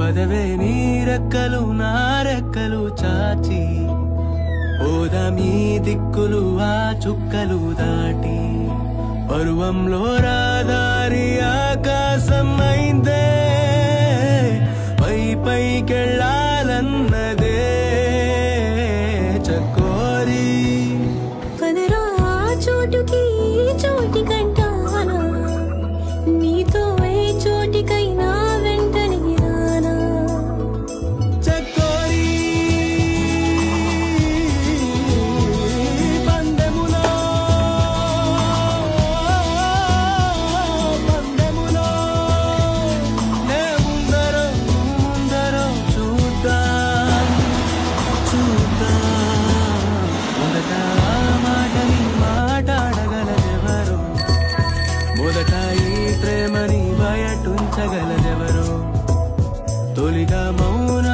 పదవే నీ రెక్కలు నా రెక్కలు చాచి ఓదమీ దిక్కులు ఆ చుక్కలు దాటి పరువంలో రాదారి ఆకాశం అయిందే పై పైకెళ్ళాలన్నదే చకోరి పదరా చోటుకి చోటి కంటానా నీతో ఏ చోటికైనా వెంటనే రానా చకోరి పందెములో నే ముందరో చూద్దాం మొదట ఆ మాటని మాట్లాడగలదెవరు మొదట ఈ ప్రేమని బయటుంచగలదెవరు తొలిగా మౌన